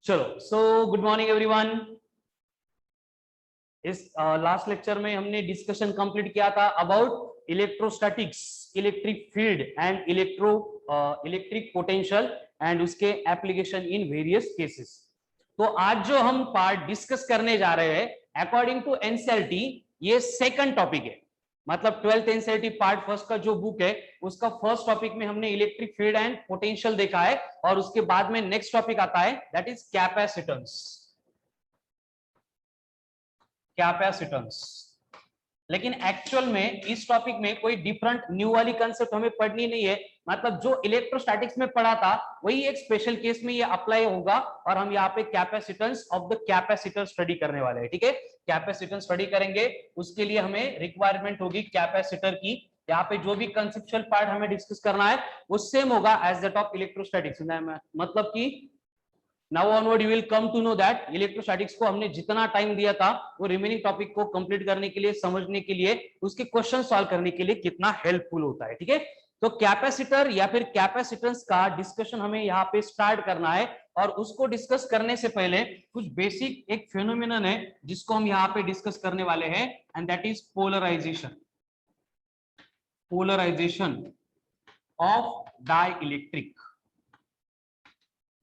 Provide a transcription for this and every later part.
चलो, so good morning everyone. इस last lecture में हमने डिस्कशन कंप्लीट किया था about electrostatics, electric field and electric potential and उसके एप्लीकेशन इन वेरियस केसेस। तो आज जो हम पार्ट डिस्कस करने जा रहे हैं अकॉर्डिंग टू एनसीईआरटी, ये सेकंड टॉपिक है। मतलब 12th एनसीईआरटी पार्ट फर्स्ट का जो बुक है उसका फर्स्ट टॉपिक में हमने इलेक्ट्रिक फील्ड एंड पोटेंशियल देखा है, और उसके बाद में नेक्स्ट टॉपिक आता है दैट इज कैपेसिटेंस। कैपेसिटेंस। लेकिन एक्चुअल में इस टॉपिक में कोई डिफरेंट न्यू वाली कंसेप्ट हमें पढ़नी नहीं है। मतलब जो इलेक्ट्रोस्टैटिक्स में पढ़ा था वही एक स्पेशल केस में ये अप्लाई होगा, और हम यहाँ पे capacitance of the capacitor study करने वाले हैं। ठीक है, कैपेसिटेंस स्टडी करेंगे, उसके लिए हमें रिक्वायरमेंट होगी कैपेसिटर की। यहाँ पे जो भी कंसेप्चुअल पार्ट हमें डिस्कस करना है वो सेम होगा एज दैट ऑफ इलेक्ट्रोस्टैटिक्स। मतलब कि now onward you will come to know that electrostatics को हमने जितना टाइम दिया था वो रिमेनिंग टॉपिक को कंप्लीट करने के लिए, समझने के लिए, उसके क्वेश्चन सॉल्व करने के लिए कितना हेल्पफुल होता है। ठीक है, तो कैपेसिटर या फिर कैपेसिटेंस का डिस्कशन हमें यहाँ पे स्टार्ट करना है, और उसको डिस्कस करने से पहले कुछ बेसिक एक फिनोमिनन है जिसको हम यहाँ पे डिस्कस करने वाले हैं, and that is polarization. Polarization of dielectric.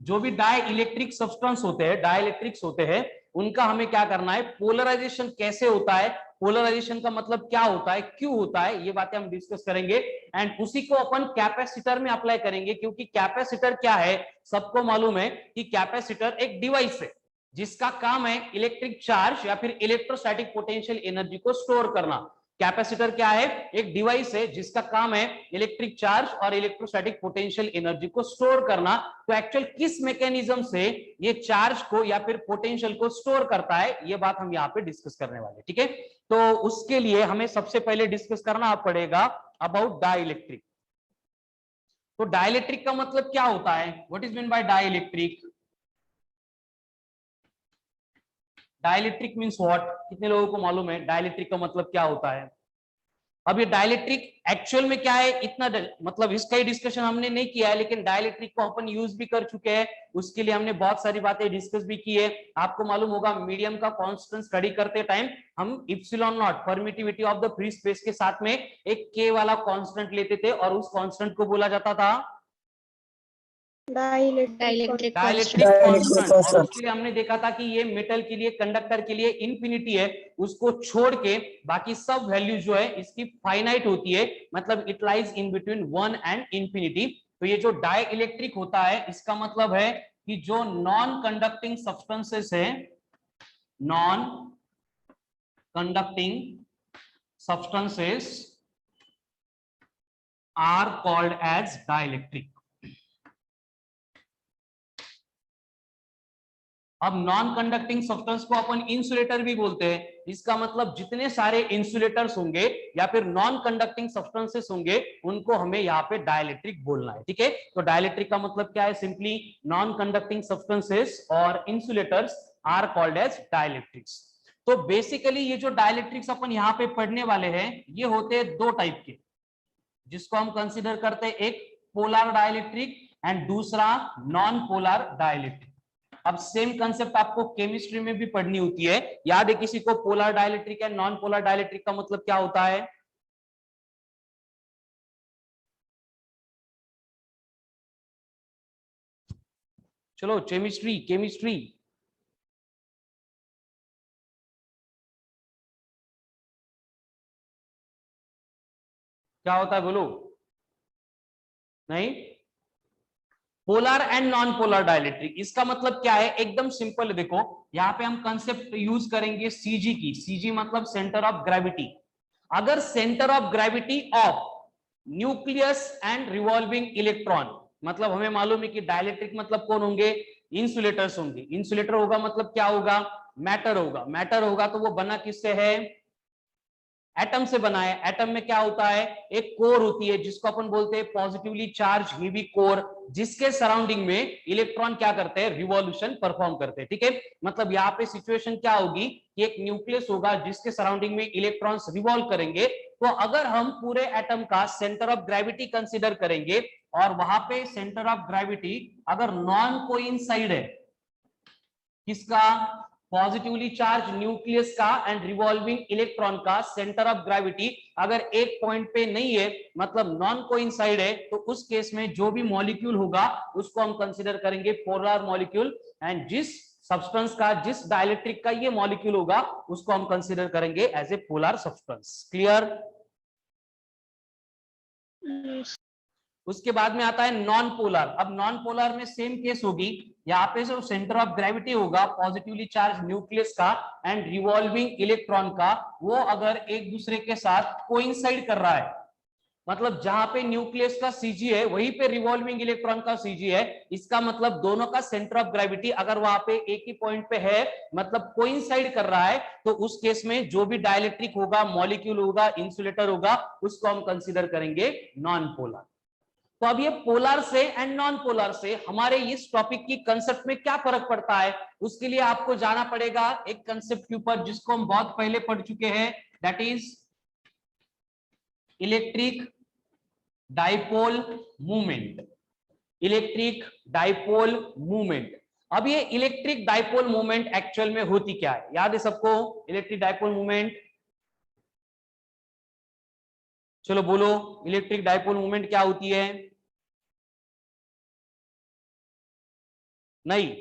जो भी डाइइलेक्ट्रिक सब्सटेंस होते हैं, डाइइलेक्ट्रिक्स होते हैं, उनका हमें क्या करना है, पोलराइजेशन कैसे होता है, पोलराइजेशन का मतलब क्या होता है, क्यों होता है, ये बातें हम डिस्कस करेंगे। एंड उसी को अपन कैपेसिटर में अप्लाई करेंगे, क्योंकि कैपेसिटर क्या है, सबको मालूम है कि कैपेसिटर एक डिवाइस है जिसका काम है इलेक्ट्रिक चार्ज या फिर इलेक्ट्रोस्टैटिक पोटेंशियल एनर्जी को स्टोर करना। कैपेसिटर क्या है, एक डिवाइस है जिसका काम है इलेक्ट्रिक चार्ज और इलेक्ट्रोस्टैटिक पोटेंशियल एनर्जी को स्टोर करना। तो एक्चुअल किस मैकेनिज्म से ये चार्ज को या फिर पोटेंशियल को स्टोर करता है, ये बात हम यहाँ पे डिस्कस करने वाले। ठीक है, तो उसके लिए हमें सबसे पहले डिस्कस करना पड़ेगा अबाउट डाइइलेक्ट्रिक। तो डाइइलेक्ट्रिक का मतलब क्या होता है, what is mean by dielectric? Dielectric means what? कितने लोगों को मालूम है डाइइलेक्ट्रिक का मतलब क्या होता है? अब ये डाइइलेक्ट्रिक एक्चुअल में क्या है, इतना मतलब इसका ही डिस्कशन हमने नहीं किया है, लेकिन डाइइलेक्ट्रिक को अपन यूज भी कर चुके हैं। उसके लिए हमने बहुत सारी बातें डिस्कस भी की है। आपको मालूम होगा मीडियम का कांस्टेंट स्टडी करते टाइम हम epsilon not, permittivity of the free space के साथ में एक के वाला कांस्टेंट लेते थे, और उस कांस्टेंट को बोला जाता था डाइइलेक्ट्रिक कांस्टेंट। और उसके लिए हमने देखा था कि ये मेटल के लिए, कंडक्टर के लिए इंफिनिटी है, उसको छोड़ के बाकी सब वैल्यू जो है इसकी फाइनाइट होती है, मतलब it lies in between 1 and infinity. तो ये जो डाइइलेक्ट्रिक होता है इसका मतलब है कि जो नॉन कंडक्टिंग सब्सटेंसेस है, non conducting substances are called as dielectric. अब नॉन कंडक्टिंग सब्सटेंस को अपन इंसुलेटर भी बोलते हैं। इसका मतलब जितने सारे इंसुलेटर्स होंगे या फिर नॉन कंडक्टिंग सब्सटेंसेस होंगे उनको हमें यहाँ पे डाइइलेक्ट्रिक बोलना है। ठीक है, तो डाइइलेक्ट्रिक का मतलब क्या है, सिंपली नॉन कंडक्टिंग सब्सटेंसेस और इंसुलेटर्स आर कॉल्ड एज डाइइलेक्ट्रिक्स। तो बेसिकली ये जो डाइइलेक्ट्रिक्स अपन यहाँ पे पढ़ने वाले हैं ये होते हैं दो टाइप के, जिसको हम कंसिडर करते हैं एक पोलर डाइइलेक्ट्रिक एंड दूसरा नॉन पोलर डाइइलेक्ट्रिक। अब सेम कंसेप्ट आपको केमिस्ट्री में भी पढ़नी होती है। याद है किसी को polar dielectric and non polar dielectric का मतलब क्या होता है? चलो केमिस्ट्री, केमिस्ट्री क्या होता है बोलो? नहीं, polar and non polar dielectric, इसका मतलब क्या है, एकदम सिंपल है। देखो यहाँ पे हम कंसेप्ट यूज करेंगे सीजी की। सीजी मतलब सेंटर ऑफ ग्रेविटी। अगर centre of gravity of nucleus and revolving electron, मतलब हमें मालूम है कि डाइइलेक्ट्रिक मतलब कौन होंगे, इंसुलेटर्स होंगे। इंसुलेटर होगा मतलब क्या होगा, मैटर होगा। मैटर होगा तो वो बना किससे है, एटम से बना है। एटम में क्या होता है, एक कोर होती है जिसको अपन बोलते हैं पॉजिटिवली चार्ज हेवी कोर, जिसके सराउंडिंग में इलेक्ट्रॉन क्या करते हैं, रिवॉल्यूशन परफॉर्म करते हैं। ठीक है, मतलब यहाँ पे सिचुएशन क्या होगी कि एक न्यूक्लियस होगा जिसके सराउंडिंग में इलेक्ट्रॉन्स रिवॉल्व करेंगे। तो अगर हम पूरे एटम का सेंटर ऑफ ग्रेविटी कंसिडर करेंगे और वहां पे सेंटर ऑफ ग्रेविटी अगर नॉन कोइंसाइड है, किसका? पॉजिटिवली चार्ज न्यूक्लियस का एंड रिवॉल्विंग इलेक्ट्रॉन का सेंटर ऑफ ग्रेविटी अगर एक पॉइंट पे नहीं है, मतलब नॉन कोइंसाइड है, तो उस केस में जो भी मॉलिक्यूल होगा उसको हम कंसीडर करेंगे पोलर मॉलिक्यूल, एंड जिस सब्सटेंस का, जिस डाइलेक्ट्रिक का ये मॉलिक्यूल होगा उसको हम कंसीडर करेंगे as a polar substance. Clear? उसके बाद में आता है नॉन पोलर। अब नॉन पोलर में सेम केस होगी, यहाँ पे जो सेंटर ऑफ ग्रेविटी होगा पॉजिटिवली चार्ज न्यूक्लियस का एंड रिवॉल्विंग इलेक्ट्रॉन का, वो अगर एक दूसरे के साथ कोइंसाइड कर रहा है, मतलब जहां पे न्यूक्लियस का सीजी है वहीं पे रिवॉल्विंग इलेक्ट्रॉन का सीजी है, इसका मतलब दोनों का सेंटर ऑफ ग्रेविटी अगर वहां पे एक ही पॉइंट पे है, मतलब कोइंसाइड कर रहा है, तो उस केस में जो भी डाइलेक्ट्रिक होगा, मॉलिक्यूल होगा, इंसुलेटर होगा, उसको हम कंसीडर करेंगे नॉन पोलर। तो अब ये पोलर से एंड नॉन पोलर से हमारे इस टॉपिक की कंसेप्ट में क्या फर्क पड़ता है, उसके लिए आपको जाना पड़ेगा एक कंसेप्ट के ऊपर जिसको हम बहुत पहले पढ़ चुके हैं, that is electric dipole movement. Electric dipole movement. अब ये इलेक्ट्रिक डाइपोल मूवमेंट एक्चुअल में होती क्या है, याद है सबको? इलेक्ट्रिक डाइपोल मूवमेंट, चलो बोलो, इलेक्ट्रिक डाइपोल मूवमेंट क्या होती है? नहीं,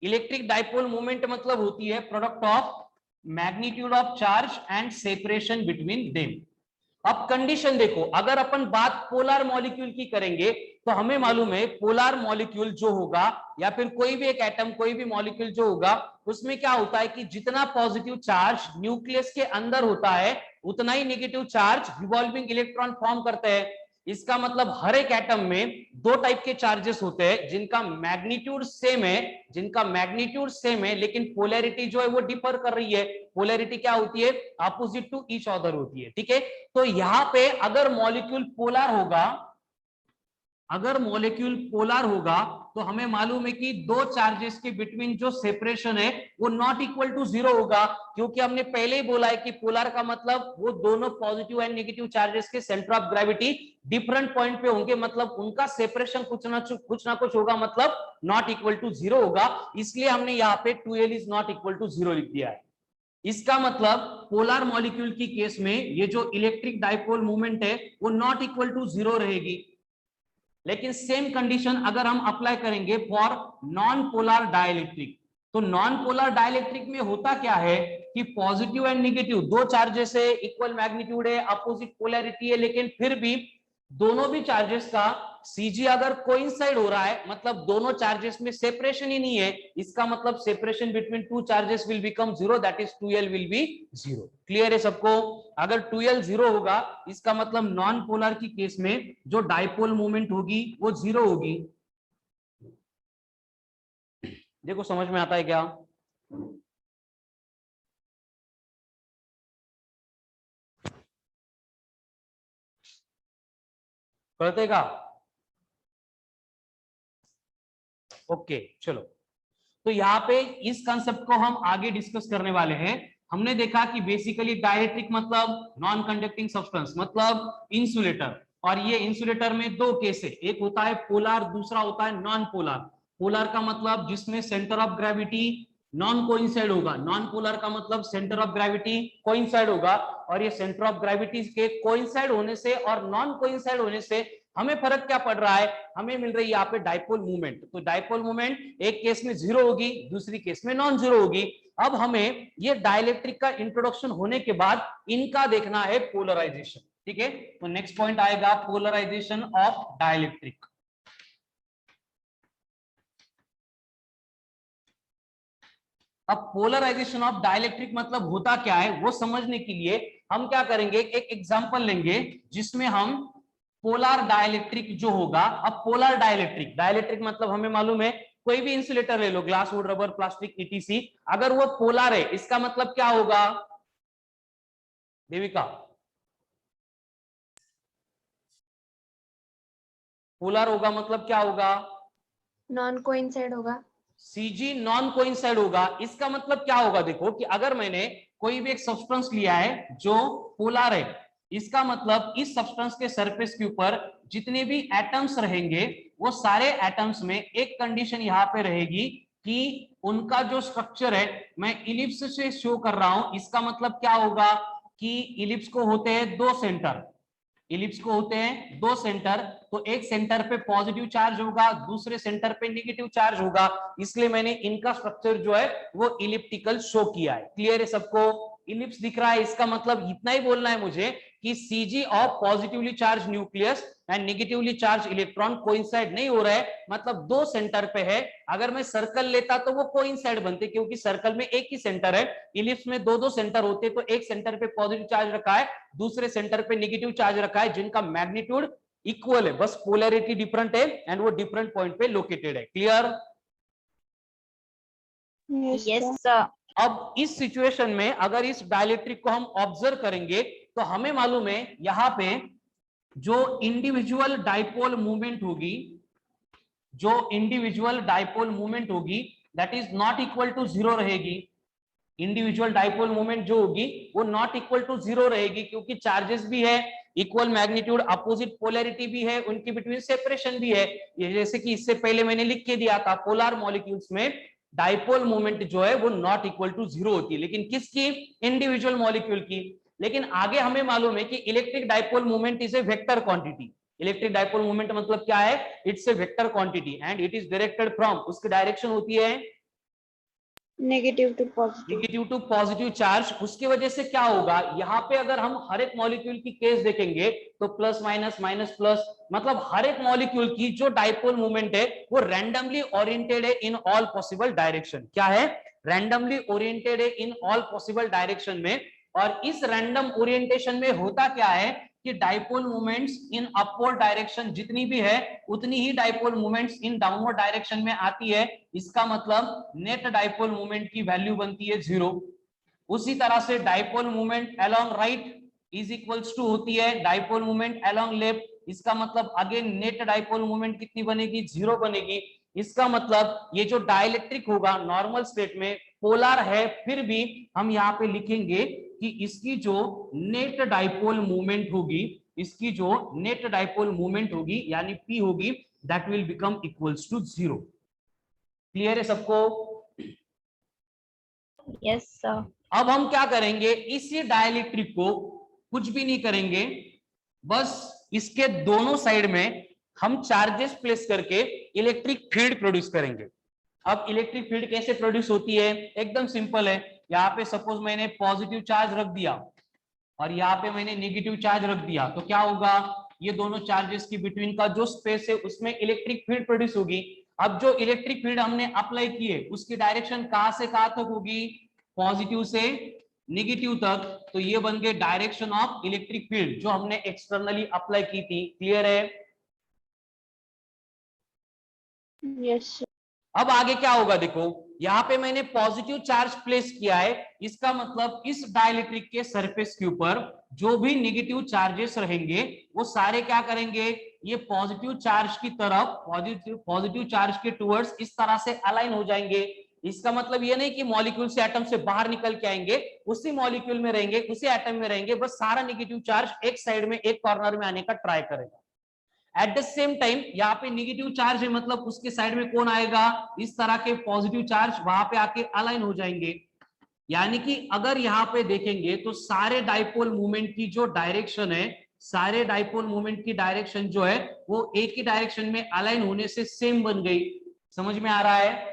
इलेक्ट्रिक डाइपोल मूवमेंट मतलब होती है product of magnitude of charge and separation between them. अब कंडीशन देखो, अगर अपन बात पोलर मॉलिक्यूल की करेंगे तो हमें मालूम है पोलर मॉलिक्यूल जो होगा, या फिर कोई भी एक एटम, कोई भी मॉलिक्यूल जो होगा, उसमें क्या होता है कि जितना पॉजिटिव चार्ज न्यूक्लियस के अंदर होता है उतना ही negative charge revolving electron form करते हैं। इसका मतलब हर एक एटम में दो टाइप के चार्जेस होते हैं, जिनका मैग्नीट्यूड सेम है, जिनका मैग्नीट्यूड सेम है, लेकिन पोलैरिटी जो है वो डिफर कर रही है। पोलैरिटी क्या होती है? अपोजिट टू ईच अदर होती है, ठीक है? तो यहां पे अगर मॉलिक्यूल पोलर होगा, अगर मॉलिक्यूल पोलर होगा तो हमें मालूम है कि दो चार्जेस के बिटवीन जो सेपरेशन है वो नॉट इक्वल टू जीरो होगा, क्योंकि हमने पहले ही बोला है कि पोलर का मतलब वो दोनों पॉजिटिव एंड नेगेटिव चार्जेस के centre of gravity different point पे होंगे, मतलब उनका सेपरेशन कुछ ना कुछ होगा, मतलब नॉट इक्वल टू जीरो होगा। इसलिए हमने यहाँ पे 2l is not equal to zero लिख दिया है। इसका मतलब पोलर मॉलिक्यूल की केस में ये जो इलेक्ट्रिक डाइपोल मूवमेंट है वो नॉट इक्वल टू जीरो रहेगी। लेकिन सेम कंडीशन अगर हम अप्लाई करेंगे फॉर नॉन पोलर डाइलेक्ट्रिक, तो नॉन पोलर डाइलेक्ट्रिक में होता क्या है कि पॉजिटिव एंड नेगेटिव दो चार्जेस है, इक्वल मैग्नीट्यूड है, अपोजिट पोलैरिटी है, लेकिन फिर भी दोनों भी चार्जेस का सीजी अगर कोइंसाइड हो रहा है, मतलब दोनों चार्जेस में सेपरेशन ही नहीं है, इसका मतलब separation between two charges will become zero, that is 2l will be zero. Clear है सबको? अगर 2l जीरो होगा इसका मतलब नॉन पोलर की केस में जो डाइपोल मूवमेंट होगी वो जीरो होगी। देखो समझ में आता है क्या? करते का? ओके चलो, तो यहाँ पे इस कंसेप्ट को हम आगे डिस्कस करने वाले हैं। हमने देखा कि बेसिकली डाइलेक्ट्रिक मतलब नॉन कंडक्टिंग सब्सटेंस, मतलब इंसुलेटर, और ये इंसुलेटर में दो केस है, एक होता है पोलर, दूसरा होता है नॉन पोलर। पोलर का मतलब जिसमें centre of gravity non coincide होगा, नॉन पोलर का मतलब सेंटर ऑफ ग्रेविटी कोइंसाइड होगा। और ये सेंटर ऑफ ग्रेविटी के कोइंसाइड होने से और नॉन कोइंसाइड होने से हमें फर्क क्या पड़ रहा है? हमें मिल रही है यहाँ पे डाइपोल मूवमेंट। तो डाइपोल मूवमेंट एक केस में जीरो होगी, दूसरी केस में नॉन जीरो होगी। अब हमें ये डाइलेक्ट्रिक का इंट्रोडक्शन होने के बाद इनका देखना है पोलराइजेशन, ठीक है? तो नेक्स्ट पॉइंट आएगा पोलराइजेशन ऑफ डाइलेक्ट्रिक। अब पोलराइजेशन ऑफ डाइलेक्ट्रिक मतलब होता क्या है वो समझने के लिए हम क्या करेंगे, एक एग्जांपल लेंगे जिसमें हम पोलर डाइलेक्ट्रिक जो होगा। अब पोलर डाइलेक्ट्रिक, डाइलेक्ट्रिक मतलब हमें मालूम है कोई भी इंसुलेटर ले लो, glass, wood, rubber, plastic, ETC, अगर वो पोलर है इसका मतलब क्या होगा देविका? पोलर होगा मतलब क्या होगा? नॉन कोइंसाइड होगा। सीजी नॉन कोइंसाइड होगा। इसका मतलब क्या होगा? देखो कि अगर मैंने कोई भी एक सब्सटेंस लिया है जो पोलर है, इसका मतलब इस सब्सटेंस के सरफेस के ऊपर जितने भी एटम्स रहेंगे वो सारे एटम्स में एक कंडीशन यहां पे रहेगी कि उनका जो स्ट्रक्चर है मैं इलिप्स से शो कर रहा हूं, इसका मतलब क्या होगा कि इलिप्स को होते हैं दो सेंटर, इलिप्स को होते हैं दो सेंटर, तो एक सेंटर पे पॉजिटिव चार्ज होगा, दूसरे सेंटर पे नेगेटिव चार्ज होगा, इसलिए मैंने इनका स्ट्रक्चर जो है वो इलिप्टिकल शो किया है। क्लियर है सबको? इलिप्स दिख रहा है, इसका मतलब इतना ही बोलना है मुझे कि CG of positively charge nucleus and negatively charge electron coincide नहीं हो रहा है, मतलब दो सेंटर पे है। अगर मैं सर्कल लेता तो वो कोइंसाइड बनते, क्योंकि सर्कल में एक ही सेंटर है, इलिप्स में दो दो सेंटर होते, तो एक सेंटर पे पॉजिटिव चार्ज रखा है, दूसरे सेंटर पे नेगेटिव चार्ज रखा है, जिनका मैग्नीट्यूड इक्वल है, बस पोलैरिटी डिफरेंट है एंड वो डिफरेंट पॉइंट पे लोकेटेड है। क्लियर? Yes sir. अब इस सिचुएशन में अगर इस डाइलेक्ट्रिक को हम ऑब्जर्व करेंगे तो हमें मालूम है यहां पे जो इंडिविजुअल डाइपोल मूवमेंट होगी, जो इंडिविजुअल डाइपोल मूवमेंट होगी that is not equal to zero रहेगी। इंडिविजुअल डाइपोल मूवमेंट जो होगी वो नॉट इक्वल टू जीरो रहेगी, क्योंकि चार्जेस भी है, इक्वल मैग्नीट्यूड, अपोजिट पोलैरिटी भी है, उनके बिटवीन सेपरेशन भी है। ये जैसे कि इससे पहले मैंने लिख के दिया था, पोलर मॉलिक्यूल्स में डाइपोल मूवमेंट जो है वो नॉट इक्वल टू जीरो होती है, लेकिन किसकी? इंडिविजुअल मॉलिक्यूल की। लेकिन आगे हमें मालूम है कि electric dipole movement is a vector quantity. Electric dipole movement मतलब क्या है? It's a vector quantity and it is directed from, उसकी डायरेक्शन होती है negative to positive. Negative to positive charge. उसकी वजह से क्या होगा, यहाँ पे अगर हम हर एक मॉलिक्यूल की केस देखेंगे तो प्लस माइनस माइनस प्लस, मतलब हर एक मॉलिक्यूल की जो डाइपोल मूवमेंट है वो रैंडमली ओरिएंटेड है इन ऑल पॉसिबल डायरेक्शन। क्या है? रैंडमली ओरिएंटेड है इन ऑल पॉसिबल डायरेक्शन में। और इस रैंडम ओरिएंटेशन में होता क्या है कि dipole movements in upward direction जितनी भी है उतनी ही dipole movements in downward direction में आती है। इसका मतलब नेट डाइपोल मूवमेंट की वैल्यू बनती है जीरो। उसी तरह से dipole movement along right is equals to होती है डाइपोल मूवमेंट अलोंग लेफ्ट। इसका मतलब अगेन नेट डाइपोल मूवमेंट कितनी बनेगी? जीरो बनेगी। इसका मतलब ये जो डाइलेक्ट्रिक होगा नॉर्मल स्टेट में पोलर है, फिर भी हम यहाँ पे लिखेंगे कि इसकी जो नेट डाइपोल मूवमेंट होगी, इसकी जो नेट डाइपोल मूवमेंट होगी यानी P होगी, that will become equals to zero. Clear है सबको? Yes sir. अब हम क्या करेंगे, इसी डाइलेक्ट्रिक को कुछ भी नहीं करेंगे, बस इसके दोनों साइड में हम चार्जेस प्लेस करके इलेक्ट्रिक फील्ड प्रोड्यूस करेंगे। अब इलेक्ट्रिक फील्ड कैसे प्रोड्यूस होती है? एकदम सिंपल है। यहाँ पे सपोज मैंने पॉजिटिव चार्ज रख दिया और यहाँ पे मैंने नेगेटिव चार्ज रख दिया, तो क्या होगा? ये दोनों चार्जेस की बिटवीन का जो स्पेस है उसमें इलेक्ट्रिक फील्ड प्रोड्यूस होगी। अब जो इलेक्ट्रिक फील्ड हमने अप्लाई की है उसकी डायरेक्शन कहां से कहां तक होगी? पॉजिटिव से नेगेटिव तक। तो ये बन गए डायरेक्शन ऑफ इलेक्ट्रिक फील्ड जो हमने एक्सटर्नली अप्लाई की थी। क्लियर है? यस। अब आगे क्या होगा देखो, यहाँ पे मैंने पॉजिटिव चार्ज प्लेस किया है, इसका मतलब इस डाइलेक्ट्रिक के सरफेस के ऊपर जो भी नेगेटिव चार्जेस रहेंगे वो सारे क्या करेंगे, ये पॉजिटिव चार्ज की तरफ, पॉजिटिव चार्ज के टुवर्ड्स इस तरह से अलाइन हो जाएंगे। इसका मतलब ये नहीं कि मॉलिक्यूल से एटम से बाहर निकल के आएंगे, उसी मॉलिक्यूल में रहेंगे, उसी एटम में रहेंगे, बस सारा नेगेटिव चार्ज एक साइड में, एक कॉर्नर में आने का ट्राई करेगा। एट द सेम टाइम यहाँ पे नेगेटिव चार्ज है, मतलब उसके साइड में कौन आएगा? इस तरह के पॉजिटिव चार्ज वहां पे आके अलाइन हो जाएंगे। यानी कि अगर यहाँ पे देखेंगे तो सारे डाइपोल मूवमेंट की जो डायरेक्शन है, सारे डाइपोल मूवमेंट की डायरेक्शन जो है वो एक ही डायरेक्शन में अलाइन होने से सेम बन गई। समझ में आ रहा है?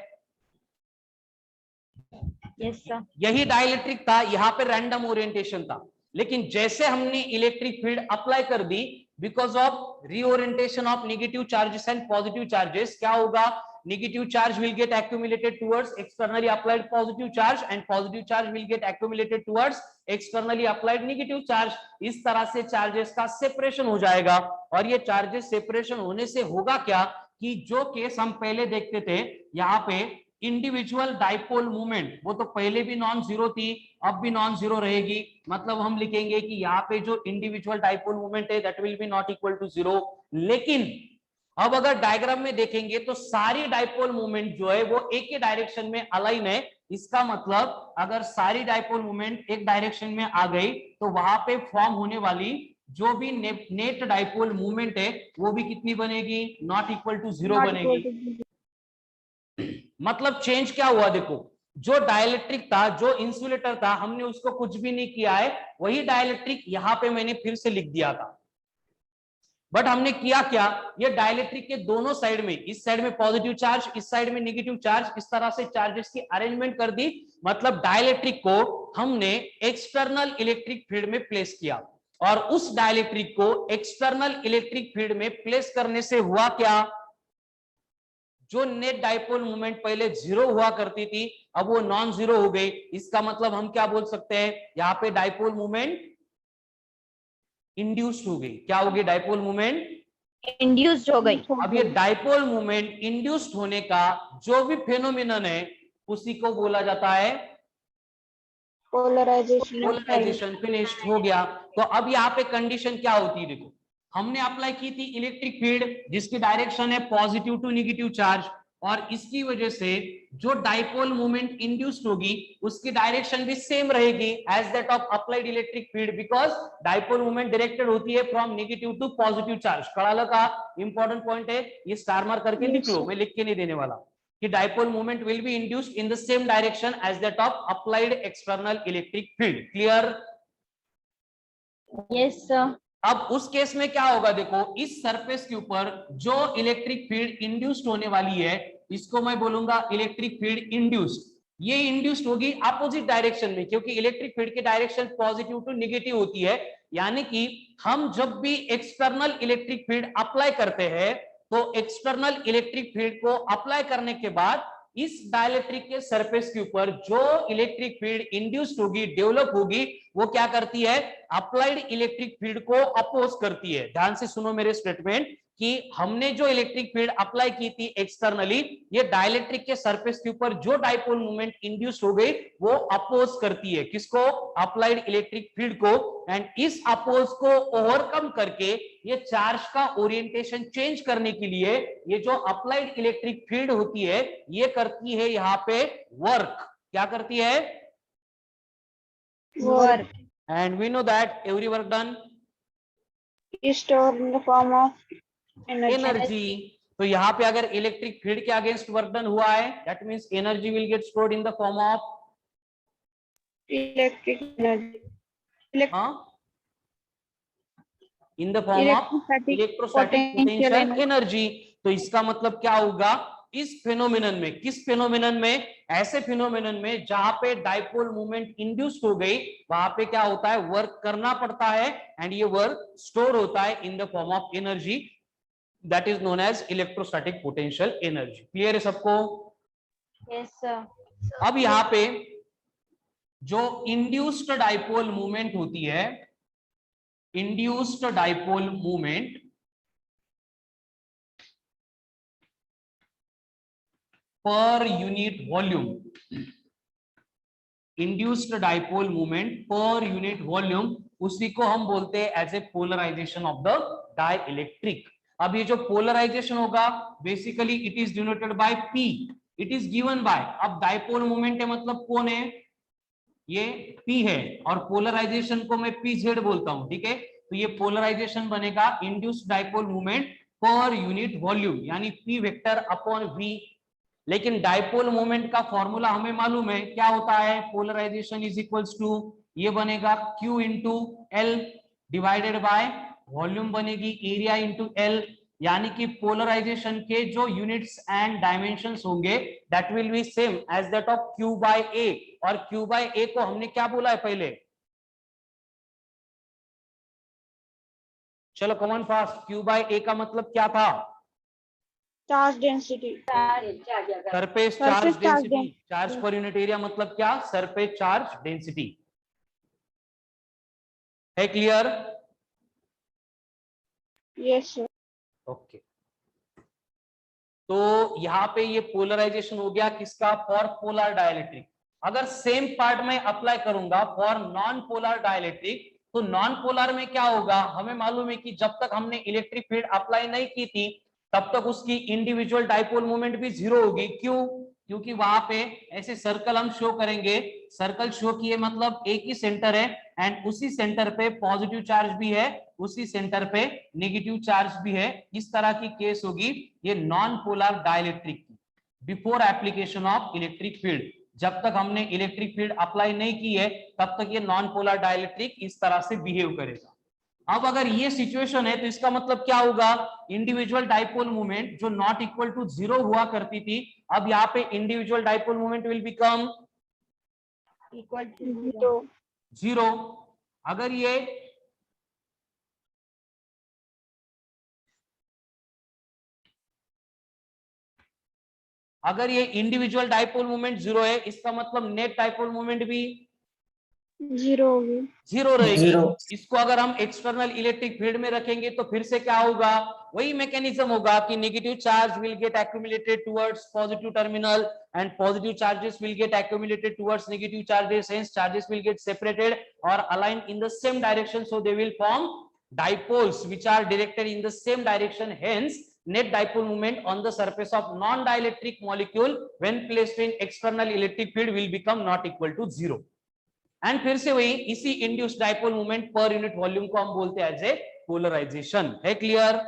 Yes sir. यही डाइलेक्ट्रिक था, यहाँ पे रैंडम ओरिएंटेशन था, लेकिन जैसे हमने इलेक्ट्रिक फील्ड अप्लाई कर दी, because of reorientation of negative charges and positive charges, क्या होगा? Negative charge will get accumulated towards externally applied positive charge and positive charge will get accumulated towards externally applied negative charge। इस तरह से charges का separation हो जाएगा। और ये चार्जेस सेपरेशन होने से होगा क्या कि जो केस हम पहले देखते थे यहाँ पे इंडिविजुअल डाइपोल मूवमेंट, वो तो पहले भी नॉन जीरो थी, अब भी नॉन जीरो रहेगी। मतलब हम लिखेंगे कि यहाँ पे जो इंडिविजुअल डाइपोल मूवमेंट है that will be not equal to zero. लेकिन अब अगर डायग्राम में देखेंगे तो सारी डाइपोल मूवमेंट जो है वो एक ही डायरेक्शन में अलाइन है। इसका मतलब अगर सारी डाइपोल मूवमेंट एक डायरेक्शन में आ गई तो वहां पे फॉर्म होने वाली जो भी नेट डाइपोल मूवमेंट है वो भी कितनी बनेगी? नॉट इक्वल टू जीरो बनेगी। मतलब चेंज क्या हुआ देखो, जो डाइलेक्ट्रिक था, जो इंसुलेटर था, हमने उसको कुछ भी नहीं किया है, वही डाइलेक्ट्रिक यहां पे मैंने फिर से लिख दिया था। बट हमने किया क्या, ये डाइलेक्ट्रिक के दोनों साइड में, इस साइड में पॉजिटिव चार्ज, इस साइड में नेगेटिव चार्ज, इस तरह से चार्जेस की अरेंजमेंट कर दी। मतलब डाइलेक्ट्रिक को हमने एक्सटर्नल इलेक्ट्रिक फील्ड में प्लेस किया, और उस डाइलेक्ट्रिक को एक्सटर्नल इलेक्ट्रिक फील्ड में प्लेस करने से हुआ क्या, जो नेट डाइपोल मोमेंट पहले जीरो हुआ करती थी, अब वो नॉन जीरो हो गई। इसका मतलब हम क्या बोल सकते हैं, यहां पे डाइपोल मोमेंट इंड्यूस्ड हो गई। क्या हो गई, डाइपोल मोमेंट इंड्यूस्ड हो गई। अब ये डाइपोल मोमेंट इंड्यूस्ड होने का जो भी फेनोमेनन है, उसी को बोला जाता है पोलराइजेशन। फिनिश्ड हो गया। तो अब यहाँ पे कंडीशन क्या होती है, देखो हमने अप्लाई की थी इलेक्ट्रिक फील्ड जिसकी डायरेक्शन है पॉजिटिव टू नेगेटिव चार्ज, और इसकी वजह से जो डाइपोल मोमेंट इंड्यूस्ड होगी उसकी डायरेक्शन भी सेम रहेगी as that of applied electric field, because dipole moment directed होती है from negative to positive charge. कड़ाला का इंपॉर्टेंट पॉइंट है, ये स्टार मार्क करके लिख लो, मैं लिख के नहीं देने वाला, कि dipole moment will be induced in the same direction as that of applied external electric field. Clear? Yes sir. अब उस केस में क्या होगा, देखो इस सरफेस के ऊपर जो इलेक्ट्रिक फील्ड इंड्यूस्ड होने वाली है, इसको मैं बोलूंगा इलेक्ट्रिक फील्ड इंड्यूस्ड। ये इंड्यूस्ड होगी अपोजिट डायरेक्शन में, क्योंकि इलेक्ट्रिक फील्ड की डायरेक्शन पॉजिटिव टू नेगेटिव होती है। यानी कि हम जब भी एक्सटर्नल इलेक्ट्रिक फील्ड अप्लाई करते हैं, तो एक्सटर्नल इलेक्ट्रिक फील्ड को अप्लाई करने के बाद इस डाइलेक्ट्रिक के सरफेस के ऊपर जो इलेक्ट्रिक फील्ड इंड्यूस्ड होगी, डेवलप होगी, वो क्या करती है, अप्लाइड इलेक्ट्रिक फील्ड को अपोज करती है। ध्यान से सुनो मेरे स्टेटमेंट, कि हमने जो इलेक्ट्रिक फील्ड अप्लाई की थी एक्सटर्नली, ये डाइलेक्ट्रिक के सरफेस के ऊपर जो डाइपोल मोमेंट इंड्यूस हो गई, वो अपोज करती है किसको, अप्लाइड इलेक्ट्रिक फील्ड को। एंड इस अपोज को ओवरकम करके ये चार्ज का ओरिएंटेशन चेंज करने के लिए ये जो अप्लाइड इलेक्ट्रिक फील्ड होती है, ये करती है यहाँ पे वर्क। क्या करती है, work. and we know that every work done is stored in the form of energy। तो यहाँ पे अगर इलेक्ट्रिक फील्ड के अगेंस्ट वर्क डन हुआ है, that means energy will get stored in the form of electric energy, in the form of electrostatic potential energy। तो इसका मतलब क्या होगा, इस फेनोमेनन में, किस फेनोमेनन में, ऐसे फेनोमेनन में जहां पे डाइपोल मूवमेंट इंड्यूस हो गई, वहां पे क्या होता है, वर्क करना पड़ता है, एंड ये वर्क स्टोर होता है in the form of energy, that is known as electrostatic potential energy. Clear है सबको? Yes sir. अब यहाँ पे जो इंड्यूस्ड डाइपोल मूवमेंट होती है, induced dipole movement per unit volume, induced dipole movement per unit volume, उसी को हम बोलते हैं as a polarization of the dielectric. अब ये जो पोलराइजेशन होगा, basically it is denoted by P, it is given by, अब डाइपोल मूवमेंट है मतलब कौन है, ये P है, और पोलराइजेशन को मैं PZ बोलता हूं, ठीक है। तो ये पोलराइजेशन बनेगा induced dipole movement per unit volume, यानी P वेक्टर अपॉन V। लेकिन डाइपोल मोमेंट का फॉर्मूला हमें मालूम है, क्या होता है, पोलराइजेशन इज इक्वल्स टू, ये बनेगा Q into L divided by volume, बनेगी एरिया इंटू L। यानी कि पोलराइजेशन के जो यूनिट्स एंड डायमेंशंस होंगे, that will be same as that of Q by A। और Q बाय A को हमने क्या बोला है पहले, चलो common fast, Q by A का मतलब क्या था, charge density, surface charge density, charge per unit area मतलब क्या, सरफेस चार्ज डेंसिटी। है क्लियर? Yes sir. ओके, तो यहाँ पे ये पोलराइजेशन हो गया किसका, फॉर पोलर डाइलेक्ट्रिक। अगर सेम पार्ट में अप्लाई करूंगा फॉर नॉन पोलर डाइलेक्ट्रिक, तो नॉन पोलर में क्या होगा, हमें मालूम है कि जब तक हमने इलेक्ट्रिक फील्ड अप्लाई नहीं की थी, तब तक उसकी इंडिविजुअल डाइपोल मोमेंट भी जीरो होगी। क्यों? क्योंकि वहां पे ऐसे सर्कल हम शो करेंगे, सर्कल शो किए मतलब एक ही सेंटर है, एंड उसी सेंटर पे पॉजिटिव चार्ज भी है, उसी सेंटर पे नेगेटिव चार्ज भी है। इस तरह की केस होगी ये नॉन पोलर डाइलेक्ट्रिक की। Before application of electric field. जब तक हमने इलेक्ट्रिक फील्ड अप्लाई नहीं की है तब तक ये नॉन पोलर डाइलेक्ट्रिक इस तरह से बिहेव करेगा। अब अगर ये सिचुएशन है तो इसका मतलब क्या होगा, इंडिविजुअल डाइपोल मोमेंट जो नॉट इक्वल टू 0 हुआ करती थी, अब यहाँ पे individual dipole moment will become equal to 0। अगर ये इंडिविजुअल डाइपोल मोमेंट 0 है, इसका मतलब नेट डाइपोल मोमेंट भी 0 होगी। 0 रहेगी। इसको अगर हम एक्सटर्नल इलेक्ट्रिक फील्ड में रखेंगे तो फिर से क्या होगा, वही मैकेनिज्म होगा कि negative charge will get accumulated towards positive terminal and positive charges will get accumulated towards negative charges, hence charges will get separated or aligned in the same direction, so they will form dipoles which are directed in the same direction, hence net dipole moment on the surface of non dielectric molecule when placed in external electric field will become not equal to 0। And फिर से वही इसी induced dipole moment पर unit volume को हम बोलते हैं as a polarisation. है क्लियर?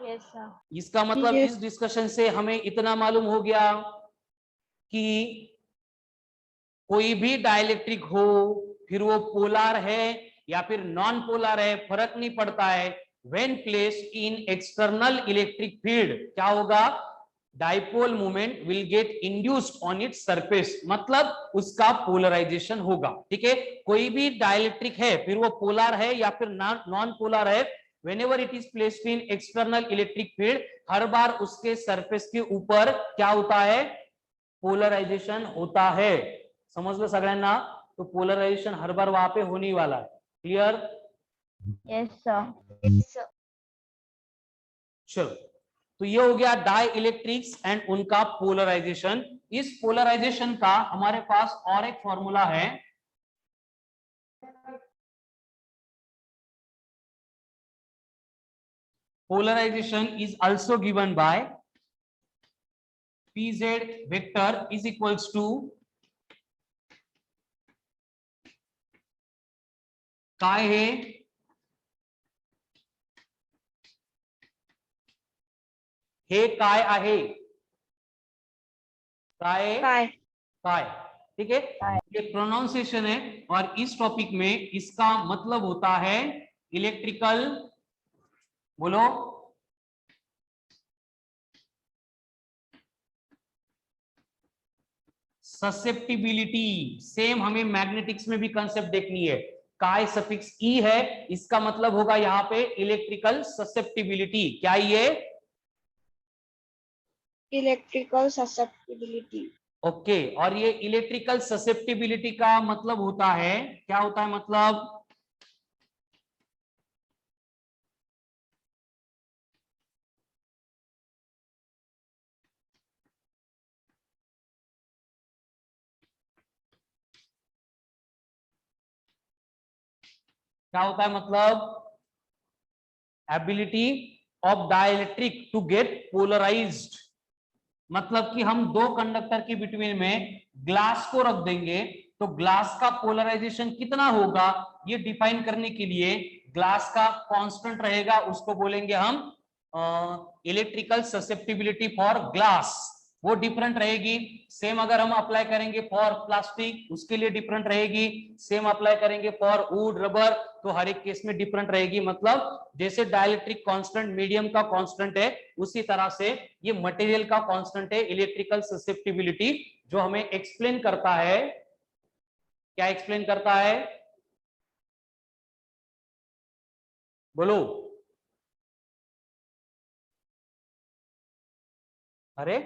Yes sir. इसका मतलब इस डिस्कशन से हमें इतना मालूम हो गया कि कोई भी डाइलेक्ट्रिक हो, फिर वो पोलर है या फिर नॉन पोलर है, फर्क नहीं पड़ता है, when placed in external electric field क्या होगा, dipole moment will get induced on its surface, मतलब उसका पोलराइजेशन होगा। ठीक है, कोई भी डाइलेक्ट्रिक है फिर वो पोलर है या फिर नॉन पोलर है, whenever it is placed in external electric field, हर बार उसके सरफेस के ऊपर क्या होता है, पोलराइजेशन होता है। समझ लो सगळ्यांना, तो पोलराइजेशन हर बार वहां पे होने वाला है। क्लियर? Yes sir. चलो, तो ये हो गया डाई इलेक्ट्रिक्स एंड उनका पोलराइजेशन। इस पोलराइजेशन का हमारे पास और एक फॉर्मूला है, polarization is also given by pz vector is equals to chi है, हे काय आहे, काय काय। ठीक है, ये प्रोनाउंसिएशन है और इस टॉपिक में इसका मतलब होता है इलेक्ट्रिकल, बोलो, ससेप्टिबिलिटी। सेम हमें मैग्नेटिक्स में भी कंसेप्ट देखनी है, काय सफिक्स ई है, इसका मतलब होगा यहां पे इलेक्ट्रिकल ससेप्टिबिलिटी। क्या ये इलेक्ट्रिकल ससेप्टिबिलिटी। ओके, और ये इलेक्ट्रिकल ससेप्टिबिलिटी का मतलब होता है, क्या होता है मतलब, क्या होता है मतलब, ability of dielectric to get polarized. मतलब कि हम दो कंडक्टर के बिटवीन में ग्लास को रख देंगे तो ग्लास का पोलराइजेशन कितना होगा, ये डिफाइन करने के लिए ग्लास का कांस्टेंट रहेगा, उसको बोलेंगे हम इलेक्ट्रिकल ससेप्टिबिलिटी फॉर ग्लास, वो डिफरेंट रहेगी। सेम अगर हम अप्लाई करेंगे फॉर प्लास्टिक, उसके लिए डिफरेंट रहेगी। सेम अप्लाई करेंगे फॉर वुड, रबर, तो हर एक केस में डिफरेंट रहेगी। मतलब जैसे डाइलेक्ट्रिक कांस्टेंट मीडियम का कांस्टेंट है, उसी तरह से ये मटेरियल का कांस्टेंट है इलेक्ट्रिकल ससेप्टिबिलिटी, जो हमें एक्सप्लेन करता है, क्या एक्सप्लेन करता है, बोलो, अरे